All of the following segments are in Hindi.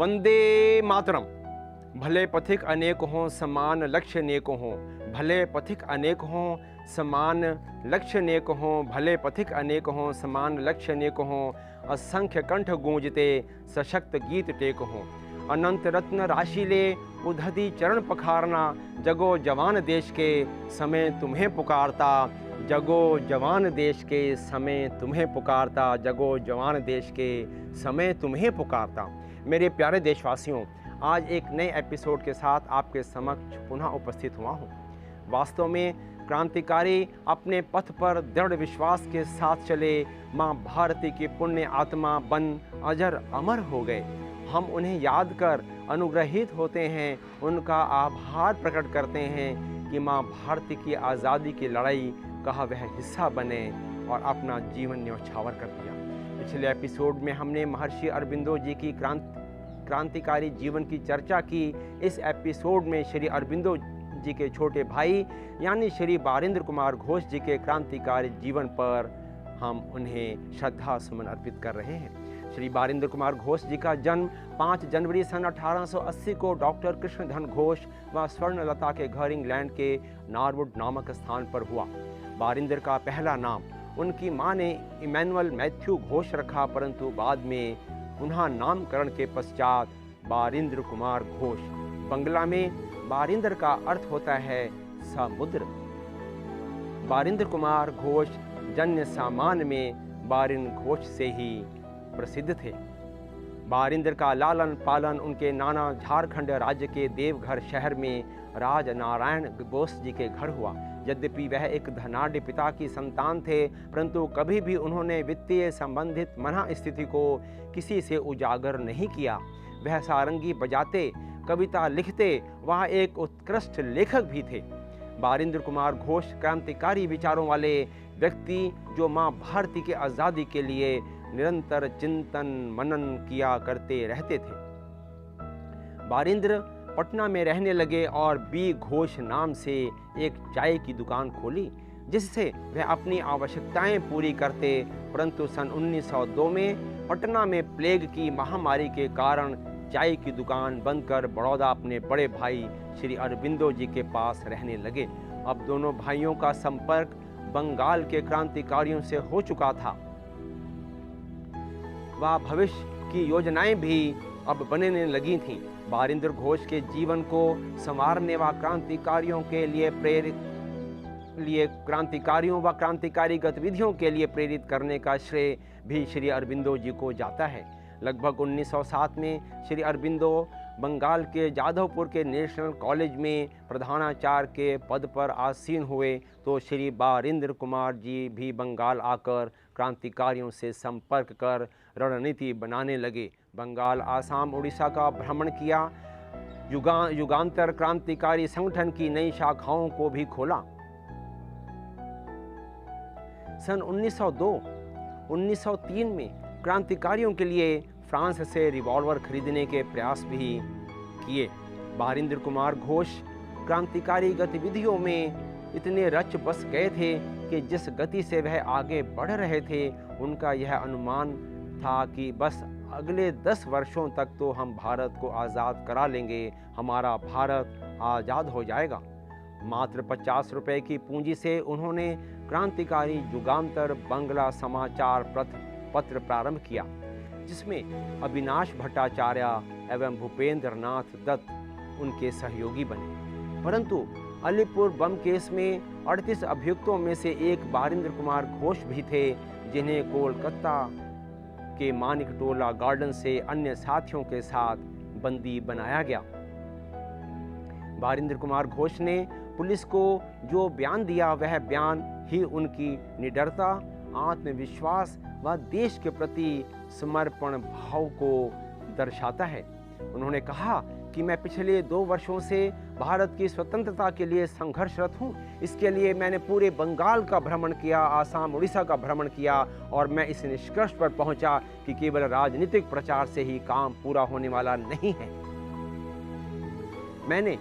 वंदे मातरम। भले पथिक अनेक हों, समान लक्ष्य नेक हों। भले पथिक अनेक हों, समान लक्ष्य नेक हों। भले पथिक अनेक हों, समान लक्ष्य नेक हों। असंख्य कंठ गूंजते, सशक्त गीत टेक हों। अनंत रत्न राशि ले, उद्धति चरण पखारना। जगो जवान देश के, समय तुम्हें पुकारता। जगो जवान देश के, समय तुम्हें पुकारता। जगो जवान देश के, समय तुम्हें पुकारता। मेरे प्यारे देशवासियों, आज एक नए एपिसोड के साथ आपके समक्ष पुनः उपस्थित हुआ हूँ। वास्तव में क्रांतिकारी अपने पथ पर दृढ़ विश्वास के साथ चले, माँ भारती की पुण्य आत्मा बन अजर अमर हो गए। हम उन्हें याद कर अनुग्रहित होते हैं, उनका आभार प्रकट करते हैं कि माँ भारती की आज़ादी की लड़ाई का वह हिस्सा बने और अपना जीवन न्यौछावर कर दिया। पिछले एपिसोड में हमने महर्षि अरबिंदो जी की क्रांतिकारी जीवन की चर्चा की। इस एपिसोड में श्री अरबिंदो जी के छोटे भाई यानी श्री बारिंद्र कुमार घोष जी के क्रांतिकारी जीवन पर हम उन्हें श्रद्धा सुमन अर्पित कर रहे हैं। श्री बारिंद्र कुमार घोष जी का जन्म 5 जनवरी सन 1880 को डॉक्टर कृष्णधन घोष व स्वर्णलता के घर इंग्लैंड के नॉरवुड नामक स्थान पर हुआ। बारिंद्र का पहला नाम उनकी मां ने इमैनुअल मैथ्यू घोष रखा, परंतु बाद में पुनः नामकरण के पश्चात बारिंद्र कुमार घोष। बंगला में बारिंद्र का अर्थ होता है समुद्र। बारिंद्र कुमार घोष जन्य सामान में बारिन घोष से ही प्रसिद्ध थे। बारिंद्र का लालन पालन उनके नाना झारखंड राज्य के देवघर शहर में राज नारायण बोस जी के घर हुआ। यद्यपि वह एक धनाढ्य पिता की संतान थे, परंतु कभी भी उन्होंने वित्तीय संबंधित मना स्थिति को किसी से उजागर नहीं किया। वह सारंगी बजाते, कविता लिखते, वह एक उत्कृष्ट लेखक भी थे। बारिंद्र कुमार घोष क्रांतिकारी विचारों वाले व्यक्ति जो माँ भारती की आज़ादी के लिए निरंतर चिंतन मनन किया करते रहते थे। बारिंद्र पटना में रहने लगे और बी घोष नाम से एक चाय की दुकान खोली, जिससे वह अपनी आवश्यकताएं पूरी करते। परंतु सन 1902 में पटना में प्लेग की महामारी के कारण चाय की दुकान बंद कर बड़ौदा अपने बड़े भाई श्री अरबिंदो जी के पास रहने लगे। अब दोनों भाइयों का संपर्क बंगाल के क्रांतिकारियों से हो चुका था। वह भविष्य की योजनाएं भी अब बनने लगी थीं। बारिंद्र घोष के जीवन को संवारने व क्रांतिकारियों व क्रांतिकारी गतिविधियों के लिए प्रेरित करने का श्रेय भी श्री अरबिंदो जी को जाता है। लगभग 1907 में श्री अरबिंदो बंगाल के जाधवपुर के नेशनल कॉलेज में प्रधानाचार्य के पद पर आसीन हुए, तो श्री बारिंद्र कुमार जी भी बंगाल आकर क्रांतिकारियों से संपर्क कर रणनीति बनाने लगे। बंगाल, आसाम, उड़ीसा का भ्रमण किया। युगांतर क्रांतिकारी संगठन की नई शाखाओं को भी खोला। सन 1902-1903 में क्रांतिकारियों के लिए फ्रांस से रिवॉल्वर खरीदने के प्रयास भी किए। बारिंद्र कुमार घोष क्रांतिकारी गतिविधियों में इतने रच बस गए थे कि जिस गति से वह आगे बढ़ रहे थे, उनका यह अनुमान था कि बस अगले 10 वर्षों तक तो हम भारत को आज़ाद करा लेंगे, हमारा भारत आज़ाद हो जाएगा। मात्र 50 रुपए की पूंजी से उन्होंने क्रांतिकारी युगांतर बंगला समाचार पत्र प्रारंभ किया, जिसमें अविनाश भट्टाचार्य एवं भूपेंद्र नाथ दत्त उनके सहयोगी बने। परंतु अलीपुर बम केस में 38 अभियुक्तों में से एक बारिंद्र कुमार घोष भी थे, जिन्हें कोलकाता के मानिकटोला गार्डन से अन्य साथियों के साथ बंदी बनाया गया। बारिंद्र कुमार घोष ने पुलिस को जो बयान दिया, वह बयान ही उनकी निडरता, आत्मविश्वास व देश के प्रति समर्पण भाव को दर्शाता है। उन्होंने कहा कि मैं पिछले 2 वर्षों से भारत की स्वतंत्रता के लिए संघर्षरत हूँ। इसके लिए मैंने पूरे बंगाल का भ्रमण किया, आसाम, उड़ीसा का भ्रमण किया और मैं इस निष्कर्ष पर पहुंचा कि केवल राजनीतिक प्रचार से ही काम पूरा होने वाला नहीं है। मैंने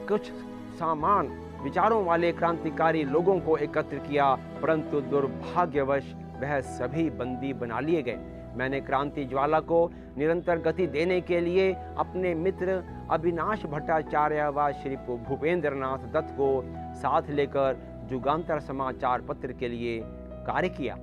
कुछ समान विचारों वाले क्रांतिकारी लोगों को एकत्र किया, परंतु दुर्भाग्यवश वह सभी बंदी बना लिए गए। मैंने क्रांति ज्वाला को निरंतर गति देने के लिए अपने मित्र अविनाश भट्टाचार्य व श्री भूपेंद्र नाथ दत्त को साथ लेकर जुगांतर समाचार पत्र के लिए कार्य किया।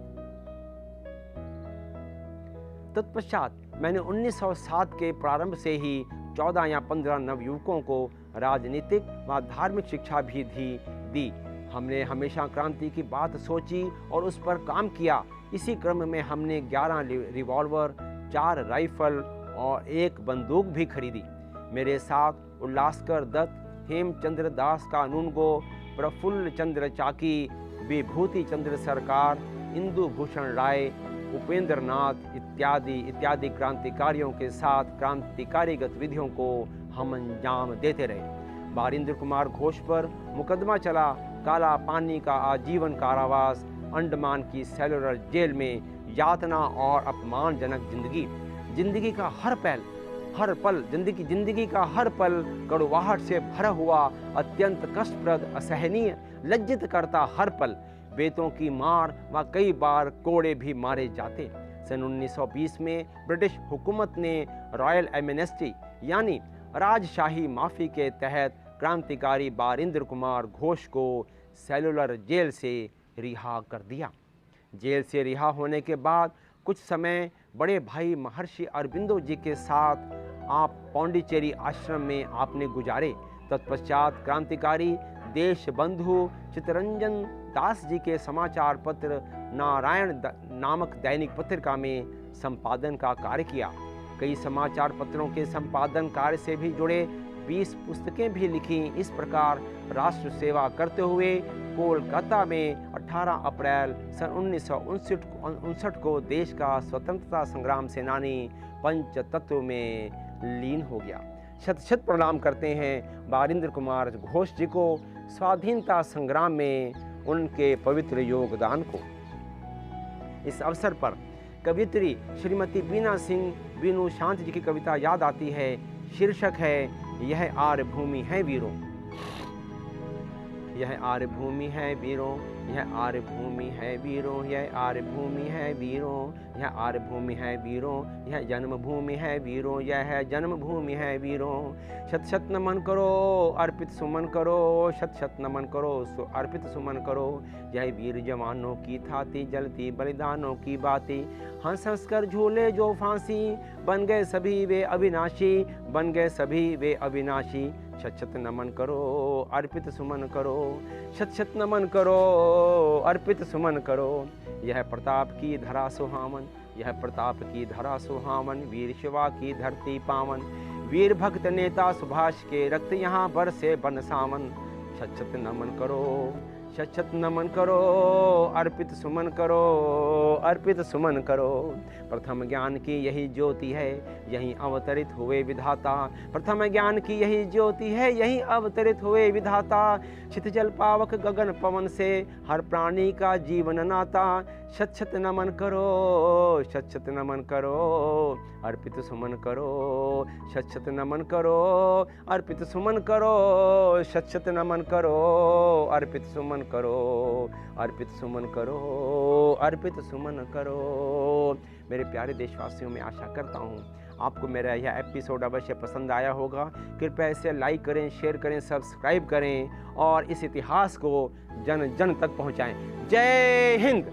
तत्पश्चात मैंने 1907 के प्रारंभ से ही 14 या 15 नवयुवकों को राजनीतिक व धार्मिक शिक्षा भी दी। हमने हमेशा क्रांति की बात सोची और उस पर काम किया। इसी क्रम में हमने 11 रिवॉल्वर, 4 राइफल और 1 बंदूक भी खरीदी। मेरे साथ उल्लासकर दत्त, हेमचंद्र दास कानूनगो, प्रफुल्ल चंद्र चाकी, विभूति चंद्र सरकार, इंदु भूषण राय, उपेंद्र नाथ इत्यादि क्रांतिकारियों के साथ क्रांतिकारी गतिविधियों को हम अंजाम देते रहे। बारिंद्र कुमार घोष पर मुकदमा चला। काला पानी का आजीवन कारावास, अंडमान की सेलुलर जेल में यातना और अपमानजनक जिंदगी का हर पल जिंदगी का हर पल कड़वाहट से भरा हुआ, अत्यंत कष्टप्रद, असहनीय, लज्जित करता हर पल। बेतों की मार व कई बार कोड़े भी मारे जाते। सन 1920 में ब्रिटिश हुकूमत ने रॉयल एमनेस्टी यानी राजशाही माफ़ी के तहत क्रांतिकारी बारिंद्र कुमार घोष को सेलुलर जेल से रिहा कर दिया। जेल से रिहा होने के बाद कुछ समय बड़े भाई महर्षि अरबिंदो जी के साथ आप पौंडीचेरी आश्रम में आपने गुजारे। तत्पश्चात क्रांतिकारी देशबंधु चित्तरंजन दास जी के समाचार पत्र नारायण नामक दैनिक पत्रिका में संपादन का कार्य किया। कई समाचार पत्रों के संपादन कार्य से भी जुड़े 20 पुस्तकें भी लिखी। इस प्रकार राष्ट्र सेवा करते हुए कोलकाता में 18 अप्रैल सन 1959 को देश का स्वतंत्रता संग्राम सेनानी पंचतत्व में लीन हो गया। शत शत प्रणाम करते हैं बारिंद्र कुमार घोष जी को, स्वाधीनता संग्राम में उनके पवित्र योगदान को। इस अवसर पर कवियत्री श्रीमती बीना सिंह बीनू शांत जी की कविता याद आती है। शीर्षक है यह आर्य भूमि है वीरों, यह आर्य भूमि है वीरों, यह आर्य भूमि है वीरों, यह आर्य भूमि है वीरों, यह आर्य भूमि है वीरों, यह जन्मभूमि है वीरों, यह जन्मभूमि है वीरों। शत शत नमन करो अर्पित सुमन करो, शत शत नमन करो अर्पित सुमन करो। यह वीर जवानों की थाती जलती बलिदानों की बाती, हंस हंस कर झूले जो फांसी, बन गए सभी वे अविनाशी, बन गए सभी वे अविनाशी। शत शत नमन करो अर्पित सुमन करो, शत शत नमन करो अर्पित सुमन करो। यह प्रताप की धरा सुहावन, यह प्रताप की धरा सुहावन, वीर शिवा की धरती पावन, वीर भक्त नेता सुभाष के रक्त यहाँ बरसे बन सावन। शत शत नमन करो, शत शत नमन करो अर्पित सुमन करो, अर्पित सुमन करो। प्रथम ज्ञान की यही ज्योति है, यहीं अवतरित हुए विधाता, प्रथम ज्ञान की यही ज्योति है, यहीं अवतरित हुए विधाता। क्षितिजल पावक गगन पवन से हर प्राणी का जीवन नाता। शत शत नमन करो, शत शत नमन करो अर्पित सुमन करो, शत शत नमन करो अर्पित सुमन करो, शत शत नमन करो अर्पित सुमन करो, अर्पित सुमन करो, अर्पित सुमन करो। मेरे प्यारे देशवासियों, में आशा करता हूँ आपको मेरा यह एपिसोड अवश्य पसंद आया होगा। कृपया इसे लाइक करें, शेयर करें, सब्सक्राइब करें और इस इतिहास को जन जन तक पहुँचाएं। जय हिंद।